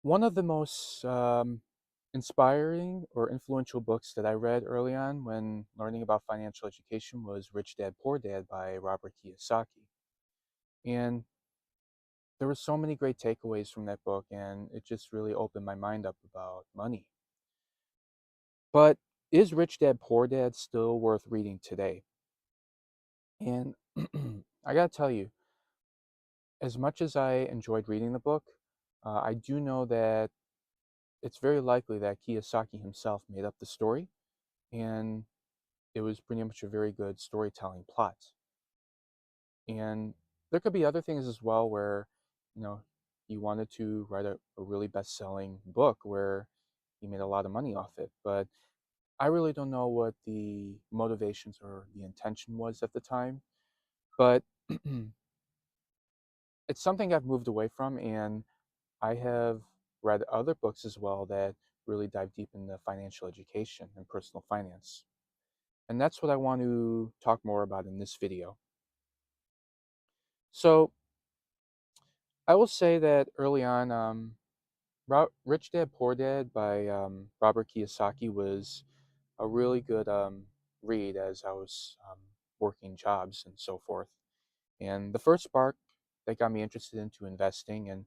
One of the most inspiring or influential books that I read early on when learning about financial education was Rich Dad Poor Dad by Robert Kiyosaki. And there were so many great takeaways from that book, and it just really opened my mind up about money. But is Rich Dad Poor Dad still worth reading today? And I gotta tell you, as much as I enjoyed reading the book, I do know that it's very likely that Kiyosaki himself made up the story, and it was pretty much a very good storytelling plot. And there could be other things as well where, you know, he wanted to write a really best-selling book where he made a lot of money off it. But I really don't know what the motivations or the intention was at the time. But it's something I've moved away from, and I have read other books as well that really dive deep into financial education and personal finance. And that's what I want to talk more about in this video. So I will say that early on, Rich Dad Poor Dad by Robert Kiyosaki was a really good read as I was working jobs and so forth. And the first spark that got me interested into investing and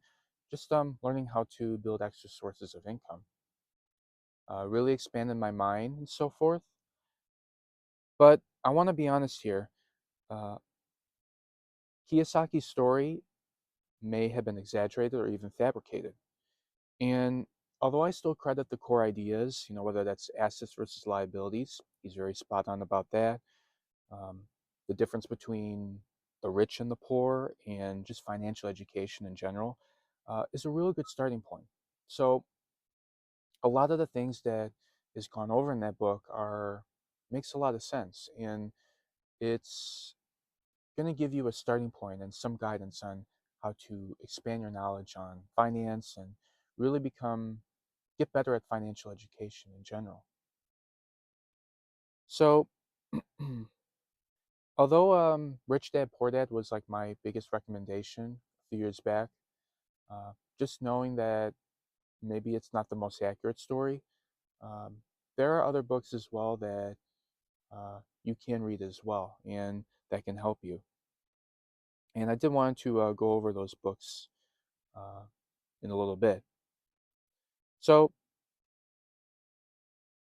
just learning how to build extra sources of income really expanded my mind and so forth. But I want to be honest here. Uh, Kiyosaki's story may have been exaggerated or even fabricated. And although I still credit the core ideas, whether that's assets versus liabilities, he's very spot on about that. Um, the difference between the rich and the poor and just financial education in general is a really good starting point. So a lot of the things that is gone over in that book are makes a lot of sense, and it's going to give you a starting point and some guidance on how to expand your knowledge on finance and really get better at financial education in general. So, although Rich Dad Poor Dad was like my biggest recommendation a few years back, just knowing that maybe it's not the most accurate story, um, there are other books as well that you can read as well, and that can help you. And I did want to go over those books uh, in a little bit. So,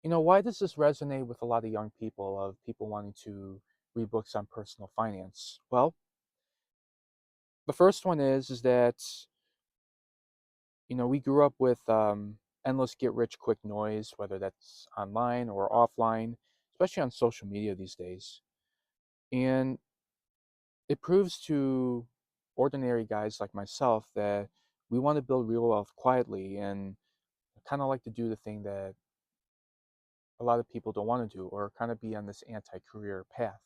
why does this resonate with a lot of young people, of people wanting to read books on personal finance? Well, the first one is that we grew up with endless get rich quick noise, whether that's online or offline, especially on social media these days. And it proves to ordinary guys like myself that we want to build real wealth quietly and kind of like to do the thing that a lot of people don't want to do, or kind of be on this anti-career path.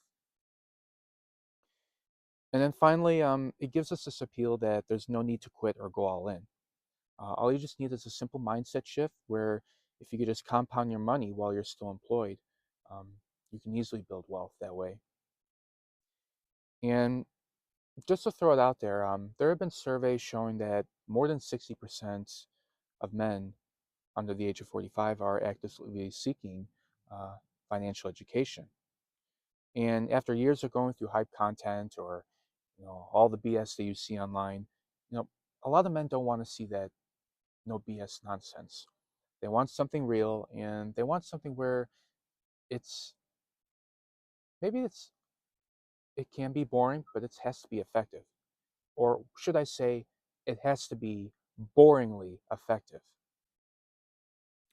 And then finally, it gives us this appeal that there's no need to quit or go all in. All you just need is a simple mindset shift where if you could just compound your money while you're still employed, um, you can easily build wealth that way. And just to throw it out there, there have been surveys showing that more than 60% of men under the age of 45 are actively seeking uh, financial education. And after years of going through hype content or all the BS that you see online, you know a lot of men don't want to see that no BS nonsense. They want something real, and they want something where it's maybe it can be boring, but it has to be effective. Or should I say, it has to be boringly effective.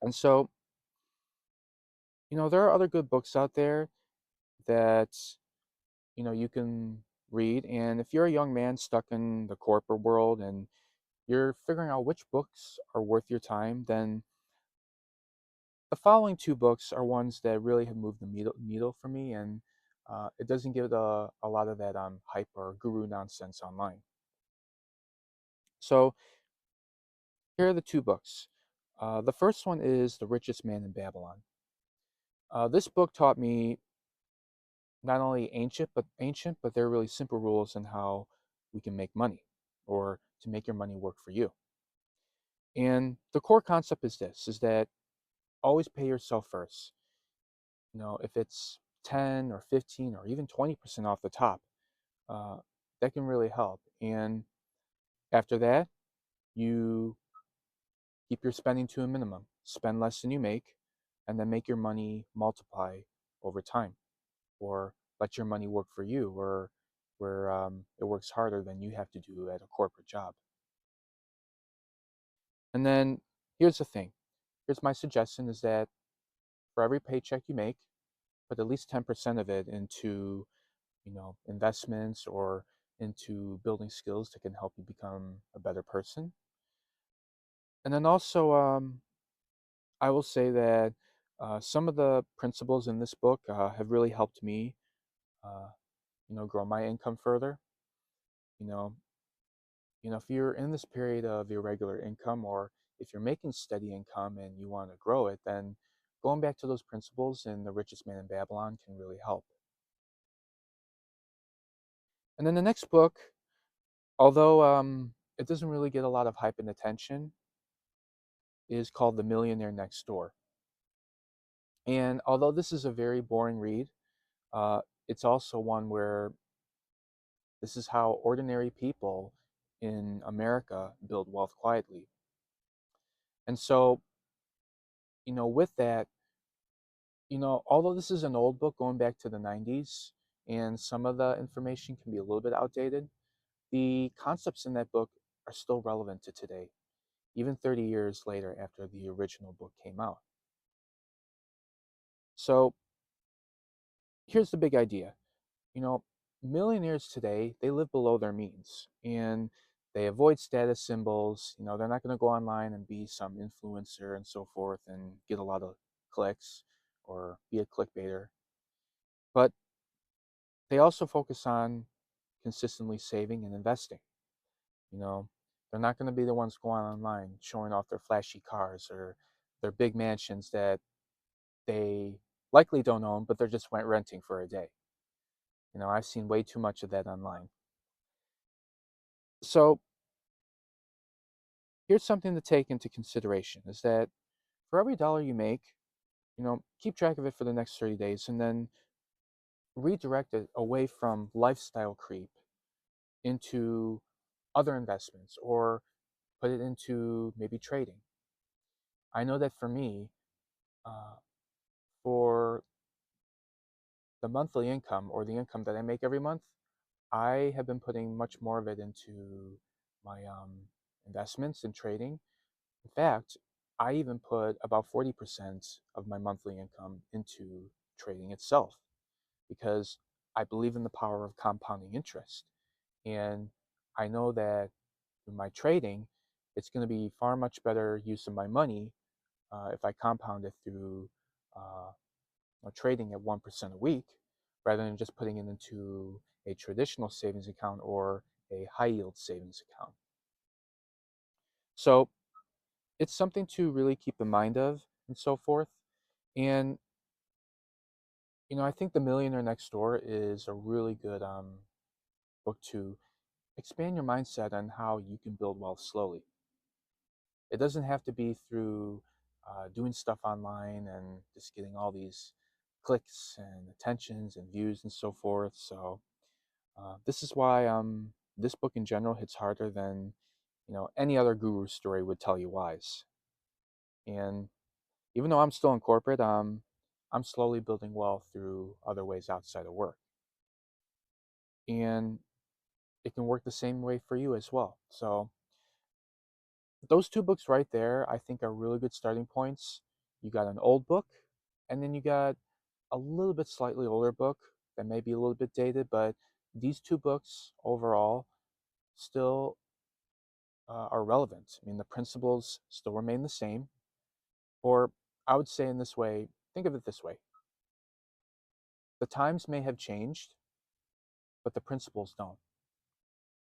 And so, there are other good books out there that, you can read. And if you're a young man stuck in the corporate world and you're figuring out which books are worth your time, then the following two books are ones that really have moved the needle for me, and it doesn't give a lot of that hype or guru nonsense online. So here are the two books. The first one is The Richest Man in Babylon. This book taught me not only ancient, but they're really simple rules on how we can make money, or to make your money work for you. And the core concept is this, is that always pay yourself first. If it's 10 or 15 or even 20% off the top, uh, that can really help. And after that, you keep your spending to a minimum. Spend less than you make, and then make your money multiply over time, or let your money work for you, or where it works harder than you have to do at a corporate job. And then here's the thing. Here's my suggestion: is that for every paycheck you make, put at least 10% of it into investments or into building skills that can help you become a better person. And then also, I will say that some of the principles in this book have really helped me, uh, grow my income further. You know, if you're in this period of irregular income, or if you're making steady income and you want to grow it, then going back to those principles in The Richest Man in Babylon can really help. And then the next book, although it doesn't really get a lot of hype and attention, is called The Millionaire Next Door. And although this is a very boring read, uh, it's also one where this is how ordinary people in America build wealth quietly. And so, with that, although this is an old book going back to the 90s, and some of the information can be a little bit outdated, the concepts in that book are still relevant to today, even 30 years later after the original book came out. So, here's the big idea. You know, millionaires today, they live below their means, and they avoid status symbols. They're not going to go online and be some influencer and so forth and get a lot of clicks or be a clickbaiter. But they also focus on consistently saving and investing. You know, they're not going to be the ones going online showing off their flashy cars or their big mansions that they likely don't own, but they're just renting for a day. I've seen way too much of that online. So here's something to take into consideration, is that for every dollar you make, keep track of it for the next 30 days and then redirect it away from lifestyle creep into other investments, or put it into maybe trading. I know that for me, uh, for the monthly income, or the income that I make every month, I have been putting much more of it into my investments and trading. In fact, I even put about 40% of my monthly income into trading itself, because I believe in the power of compounding interest. And I know that in my trading, it's going to be far much better use of my money if I compound it through uh, trading at 1% a week, rather than just putting it into a traditional savings account or a high yield savings account. So it's something to really keep in mind of and so forth. And I think The Millionaire Next Door is a really good book to expand your mindset on how you can build wealth slowly. It doesn't have to be through doing stuff online and just getting all these clicks and attentions and views and so forth. So this is why this book in general hits harder than any other guru story would tell you wise. And even though I'm still in corporate, I'm slowly building wealth through other ways outside of work. And it can work the same way for you as well. So those two books right there, I think, are really good starting points. You got an old book, and then you got a little bit slightly older book that may be a little bit dated, but these two books overall still are relevant. I mean, the principles still remain the same. Or I would say in this way, think of it this way: the times may have changed, but the principles don't.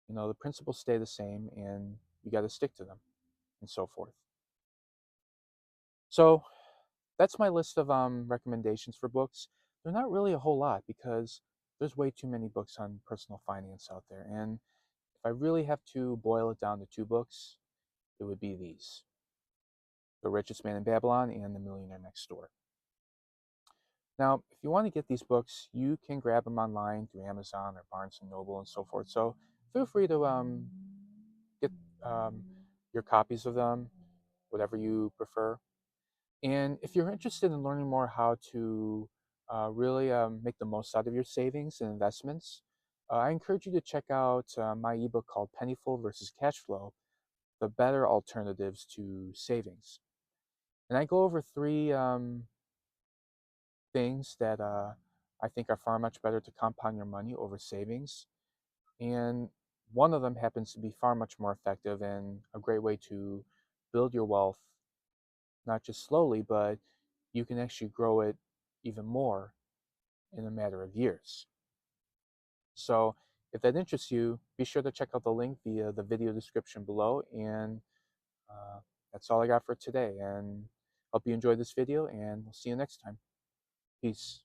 The principles stay the same, and you got to stick to them and so forth. So that's my list of recommendations for books. They're not really a whole lot, because there's way too many books on personal finance out there. And if I really have to boil it down to two books, it would be these. The Richest Man in Babylon and The Millionaire Next Door. Now, if you want to get these books, you can grab them online through Amazon or Barnes and Noble and so forth. So feel free to get um, your copies of them, whatever you prefer. And if you're interested in learning more how to really make the most out of your savings and investments, I encourage you to check out my ebook called Pennyful versus Cash Flow: The Better Alternatives to Savings. And I go over three things that I think are far much better to compound your money over savings. And one of them happens to be far much more effective and a great way to build your wealth, not just slowly, but you can actually grow it even more in a matter of years. So if that interests you, be sure to check out the link via the video description below. And uh, that's all I got for today. And hope you enjoyed this video, and we'll see you next time. Peace.